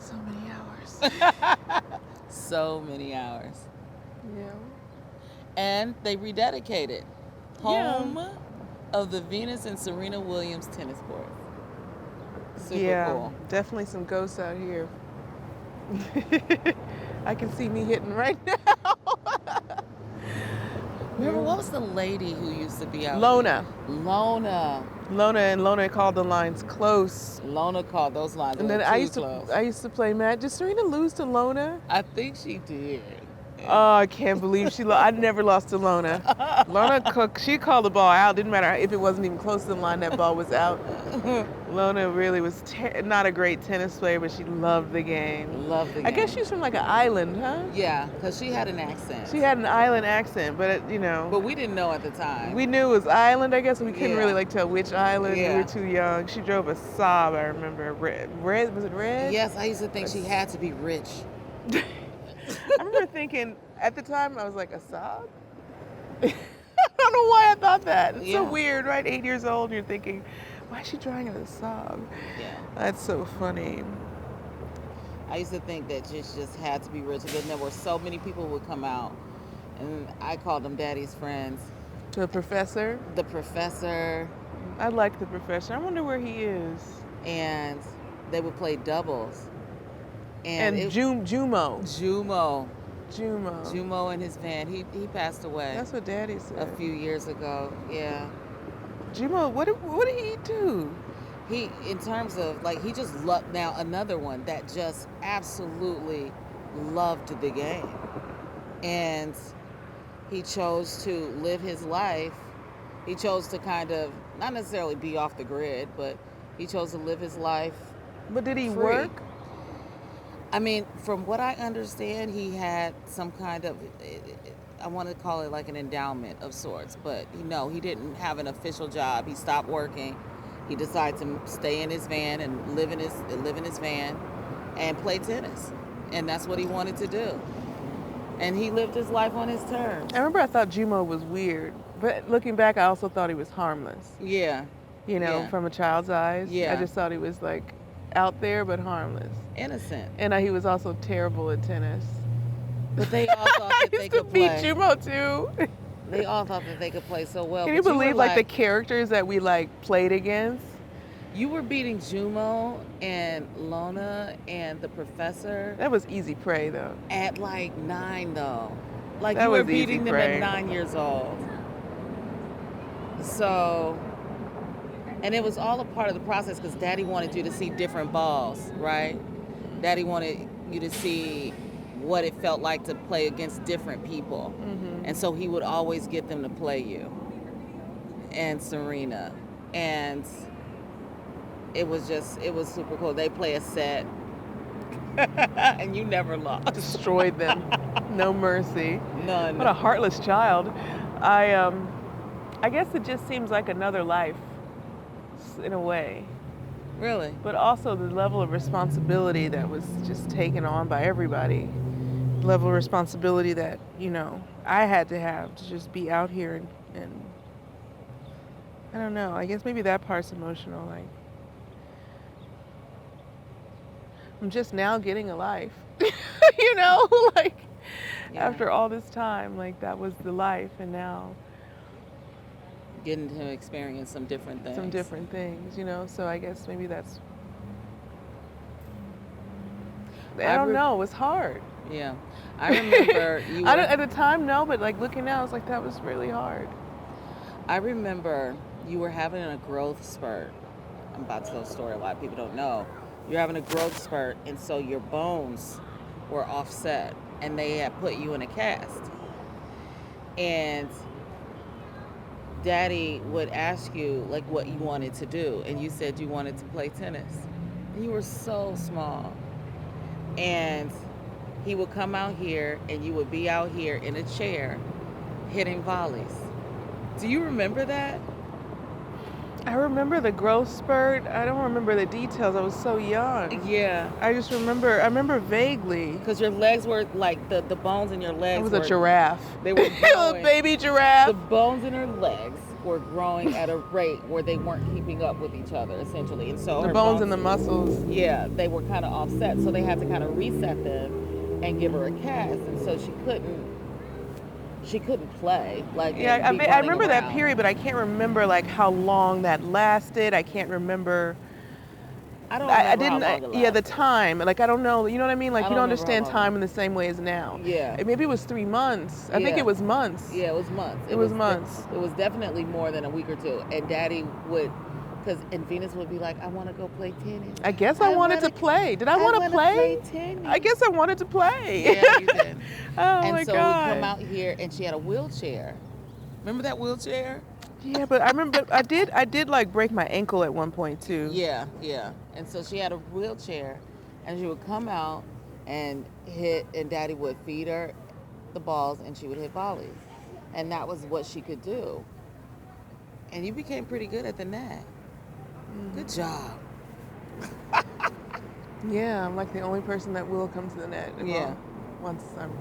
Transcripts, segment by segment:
So many hours. So many hours. Yeah. And they rededicated Yeah. home of the Venus and Serena Williams tennis court. Super Yeah. cool. Definitely some ghosts out here. I can see me hitting right now. Remember, what was the lady who used to be out Lona. here? Lona. Lona called the lines close. Lona called those lines a And then little too close. I used to play Matt. Did Serena lose to Lona? I think she did. Oh, I can't believe I never lost to Lona. She called the ball out. Didn't matter if it wasn't even close to the line, that ball was out. Lona really was not a great tennis player, but she loved the game. Loved the game. I guess she's from like an island, huh? Yeah, because she had an accent. She had an island accent, but But we didn't know at the time. we knew it was island, I guess. We couldn't Yeah. really like tell which island. Yeah. We were too young. She drove a Saab, I remember. Red, was it red? Yes, I used to think she had to be rich. I remember thinking at the time, I was like, a Saab? I don't know why I thought that. It's so Yeah. weird, right? 8 years old, and you're thinking, why is she driving a Saab? Yeah. That's so funny. I used to think that she just had to be rich. And then there were so many people who would come out, and I called them daddy's friends. The professor? The professor. I like the professor. I wonder where he is. And they would play doubles. And Jumo. Jumo. Jumo. In his van. He passed away. That's what Daddy said. A few years ago. Yeah. Jumo, what did he do? He, in terms of, like, he just loved, now another one that just absolutely loved the game. And he chose to live his life. He chose to kind of, not necessarily be off the grid, but he chose to live his life. But did he free. work? I mean, from what I understand, he had some kind of, I want to call it like an endowment of sorts, but he didn't have an official job. He stopped working. He decided to stay in his van and live in his van and play tennis. And that's what he wanted to do. And he lived his life on his terms. I remember I thought Jumo was weird, but looking back, I also thought he was harmless. Yeah. Yeah. From a child's eyes. Yeah. I just thought he was like out there, but harmless. Innocent. And he was also terrible at tennis. But they all thought that they could play. I used to beat Jumo too. They all thought that they could play so well. Can you believe like the characters that we like played against? You were beating Jumo and Lona and the professor. That was easy prey though. At like 9 though. Like that you were was beating them prey. at 9 years old. So, and it was all a part of the process because Daddy wanted you to see different balls, right? Daddy wanted you to see what it felt like to play against different people. Mm-hmm. And so he would always get them to play you and Serena. And it was super cool. They play a set and you never lost. Destroyed them. No mercy. None. What a heartless child. I guess it just seems like another life in a way. Really? But also the level of responsibility that was just taken on by everybody. Level of responsibility that, I had to have to just be out here and I don't know. I guess maybe that part's emotional. Like, I'm just now getting a life. Like after all this time, like that was the life, and now getting to experience some different things. So I guess maybe that's. I don't know. It was hard. Yeah, I remember you. At the time, no, but like looking now, it's like that was really hard. I remember you were having a growth spurt. I'm about to tell a story a lot of people don't know. You're having a growth spurt, and so your bones were offset, and they had put you in a cast. And Daddy would ask you like what you wanted to do, and you said you wanted to play tennis. And you were so small. And he would come out here, and you would be out here in a chair hitting volleys. Do you remember that? I remember the growth spurt. I don't remember the details. I was so young. Yeah. I remember vaguely. Because your legs were like, the bones in your legs I was a giraffe. They were a baby giraffe. The bones in her legs were growing at a rate where they weren't keeping up with each other, essentially. And so The her bones bones, and the muscles. yeah, they were kind of offset. So they had to kind of reset them and give her a cast. And so she couldn't play like Yeah, and be I running remember that around. period, but I can't remember like how long that lasted. I can't remember. I don't remember I didn't. how long it Yeah, the lasted. time. Like I don't know. You know what I mean? Like I you don't don't remember how understand long. time in the same way as now. Yeah. Maybe it was 3 months. I think Yeah. it was months. Yeah, it was months. It was months. It was definitely more than a week or two. And Daddy would, and Venus would be like, "I want to go play tennis." I guess I wanted to play. Did I want to wanna play? tennis. I guess I wanted to play. Yeah, you did. Oh And my so god. we'd come out here, and she had a wheelchair. Remember that wheelchair? Yeah, but I remember I did like break my ankle at one point too. Yeah, yeah. And so she had a wheelchair, and she would come out and hit, and Daddy would feed her the balls, and she would hit volleys, and that was what she could do. And you became pretty good at the net. Good job. Yeah, I'm like the only person that will come to the net. Yeah. Once I'm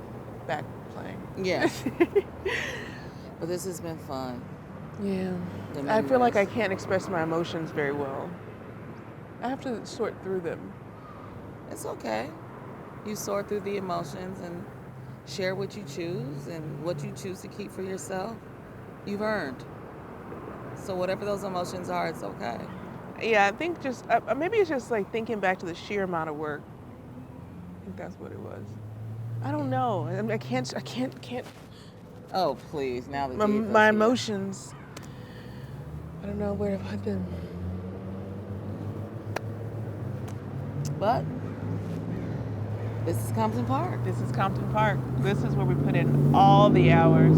back playing. Yeah. But this has been fun. Yeah. The I feel like I memories. can't express my emotions very well. I have to sort through them. It's okay. You sort through the emotions and share what you choose, and what you choose to keep for yourself, you've earned. So whatever those emotions are, it's okay. Yeah, I think just maybe it's just like thinking back to the sheer amount of work. I think that's what it was. I don't know. I mean, I can't. Oh, please. Now that My emotions. I don't know where to put them. But this is Compton Park. This is Compton Park. This is where we put in all the hours.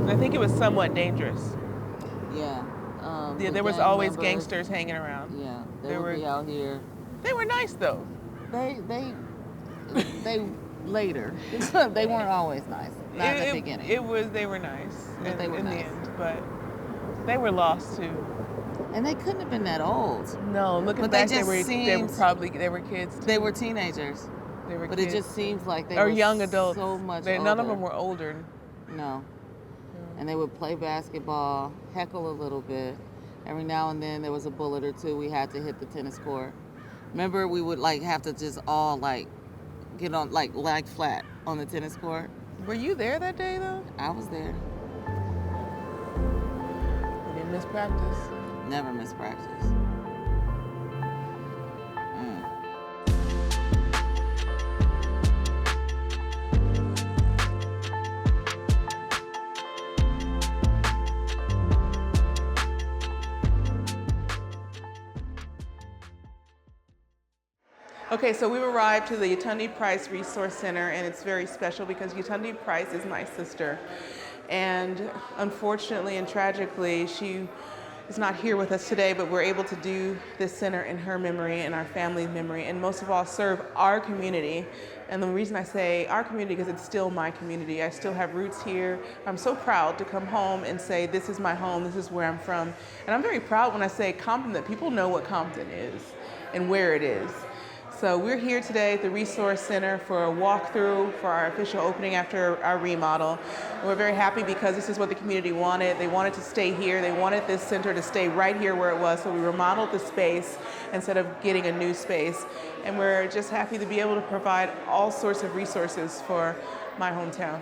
I think it was somewhat dangerous. Yeah. Yeah, The there was gang always members, gangsters hanging around. Yeah, They would were- be out here. They were nice though. They later. They weren't always nice. Not in the beginning. They were nice But they were in nice. the end, but they were lost too. And they couldn't have been that old. No, looking But they back, they just were seemed- kids. Too. They were teenagers. They were But kids. it just seems like they or were young adults. so much older. None of them were older. No. And they would play basketball, heckle a little bit. Every now and then there was a bullet or two we had to hit the tennis court. Remember, we would like have to just all like get on like lag flat on the tennis court. Were you there that day though? I was there. We didn't miss practice. Never miss practice. Okay, so we've arrived to the Yetunde Price Resource Center, and it's very special because Yetunde Price is my sister. And unfortunately and tragically, she is not here with us today, but we're able to do this center in her memory and our family's memory, and most of all, serve our community. And the reason I say our community is it's still my community. I still have roots here. I'm so proud to come home and say, this is my home, this is where I'm from. And I'm very proud when I say Compton, that people know what Compton is and where it is. So we're here today at the Resource Center for a walkthrough for our official opening after our remodel. And we're very happy because this is what the community wanted. They wanted to stay here. They wanted this center to stay right here where it was. So we remodeled the space instead of getting a new space. And we're just happy to be able to provide all sorts of resources for my hometown.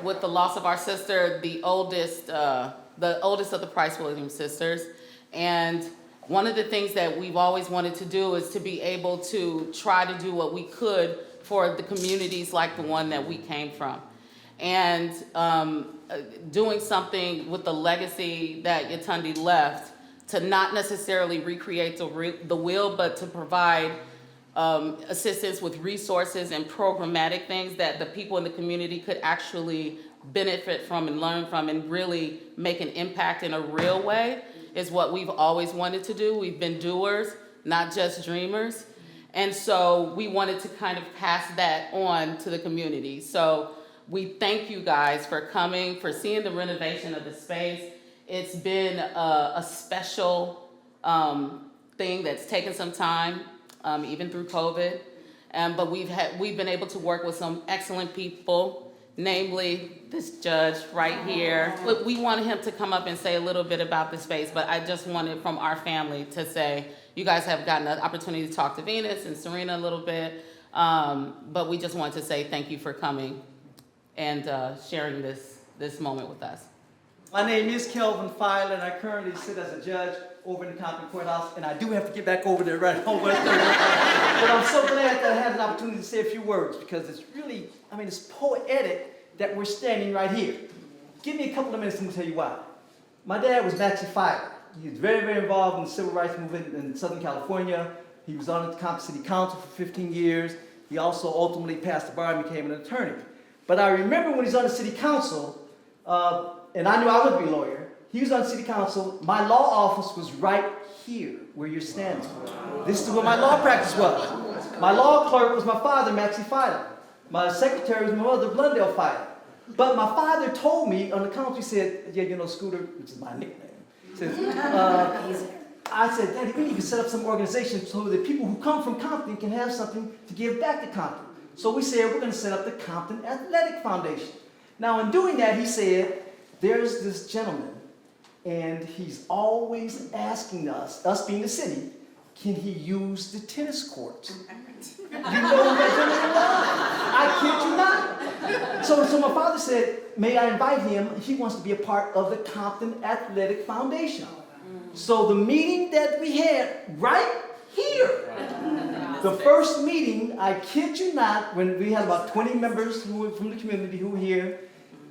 With the loss of our sister, the oldest of the Price Williams sisters, and one of the things that we've always wanted to do is to be able to try to do what we could for the communities like the one that we came from. And doing something with the legacy that Yetunde left, to not necessarily recreate the wheel, but to provide assistance with resources and programmatic things that the people in the community could actually benefit from and learn from and really make an impact in a real way, is what we've always wanted to do. We've been doers, not just dreamers. And so we wanted to kind of pass that on to the community. So we thank you guys for coming, for seeing the renovation of the space. It's been a special thing that's taken some time, even through COVID. But we've been able to work with some excellent people namely this judge right here. But we wanted him to come up and say a little bit about the space, but I just wanted from our family to say, you guys have gotten an opportunity to talk to Venus and Serena a little bit, but we just wanted to say thank you for coming and sharing this moment with us. My name is Kelvin Filer, and I currently sit as a judge over in the Compton Courthouse, and I do have to get back over there right on West 30th. But I'm so glad that I had an opportunity to say a few words, because it's really, it's poetic that we're standing right here. Give me a couple of minutes and I'll tell you why. My dad was Maxie Filer. He was very, very involved in the civil rights movement in Southern California. He was on the Compton City Council for 15 years. He also ultimately passed the bar and became an attorney. But I remember when he was on the city council, and I knew I would be a lawyer. He was on city council. My law office was right here, where you're standing. This is where my law practice was. My law clerk was my father, Maxie Filer. My secretary was my mother, Blundell Filer. But my father told me on the council, he said, yeah, Scooter, which is my nickname, says, I said, Daddy, we need to set up some organization so that people who come from Compton can have something to give back to Compton. So we said, we're going to set up the Compton Athletic Foundation. Now, in doing that, he said, there's this gentleman, and he's always asking us being the city, can he use the tennis courts? You know who that gentleman was? I kid you not. So my father said, may I invite him? He wants to be a part of the Compton Athletic Foundation. So the meeting that we had right here, the first meeting, I kid you not, when we had about 20 members who were from the community who were here,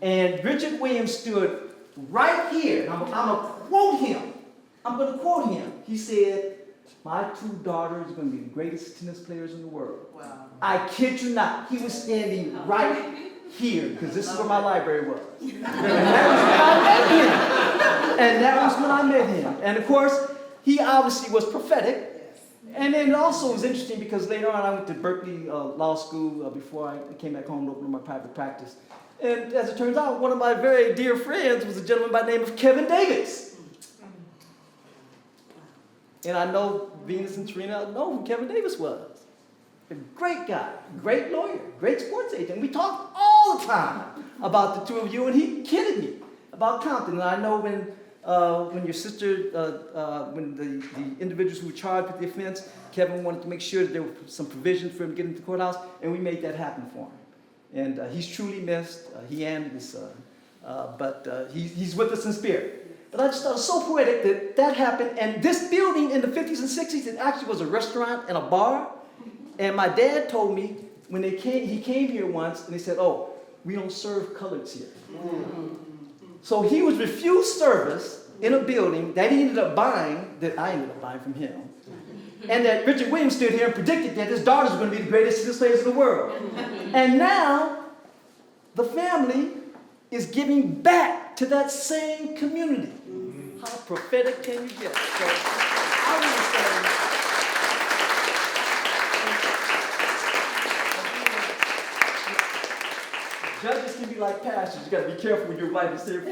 and Richard Williams stood right here. I'm going to quote him. I'm going to quote him. He said, my two daughters are going to be the greatest tennis players in the world. Wow. I kid you not. He was standing right here, because this is where my library was. And that was when I met him. And of course, he obviously was prophetic. And then it also was interesting because later on I went to Berkeley Law School before I came back home to open my private practice. And as it turns out, one of my very dear friends was a gentleman by the name of Kevin Davis. And I know Venus and Serena know who Kevin Davis was. A great guy, great lawyer, great sports agent. We talked all the time about the two of you, and he kidded me about Compton. And I know when your sister, when the individuals who were charged with the offense, Kevin wanted to make sure that there was some provisions for him to get into the courthouse, and we made that happen for him. And he's truly missed, he and his son, but he's with us in spirit. But I just thought it was so poetic that happened, and this building in the 50s and 60s, it actually was a restaurant and a bar, and my dad told me when he came here once, and they said, oh, we don't serve coloreds here. So he was refused service in a building that he ended up buying, that I ended up buying from him. And that Richard Williams stood here and predicted that his daughters were going to be the greatest tennis players in the world. And now, the family is giving back to that same community. How prophetic can you get? So, I want to say, judges can be like pastors. You got to be careful when your wife is there for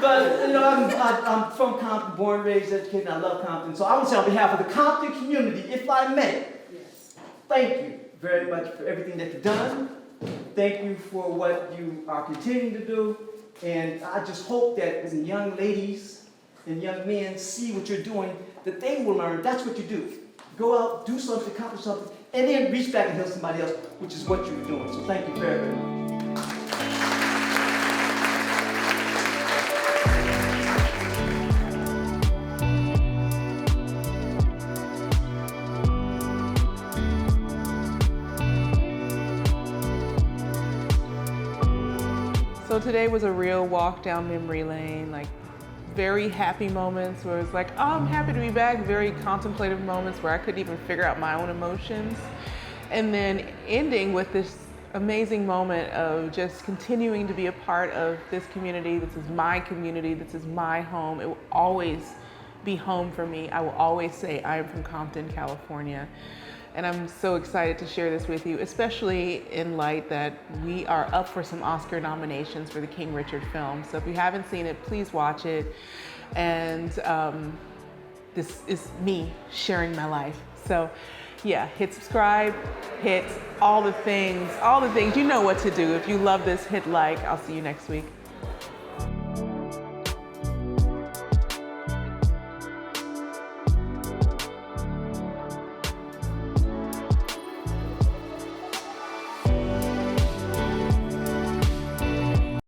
But, I'm from Compton, born, raised, educated, and I love Compton. So I want to say on behalf of the Compton community, if I may, thank you very much for everything that you've done. Thank you for what you are continuing to do. And I just hope that as young ladies and young men see what you're doing, that they will learn that's what you do. Go out, do something, accomplish something, and then reach back and help somebody else, which is what you're doing. So thank you very, very much. So today was a real walk down memory lane, like very happy moments where it's like, oh, I'm happy to be back, very contemplative moments where I couldn't even figure out my own emotions. And then ending with this amazing moment of just continuing to be a part of this community. This is my community, this is my home. It will always be home for me. I will always say I am from Compton, California. And I'm so excited to share this with you, especially in light that we are up for some Oscar nominations for the King Richard film. So if you haven't seen it, please watch it. And this is me sharing my life. So yeah, hit subscribe, hit all the things. You know what to do. If you love this, hit like. I'll see you next week.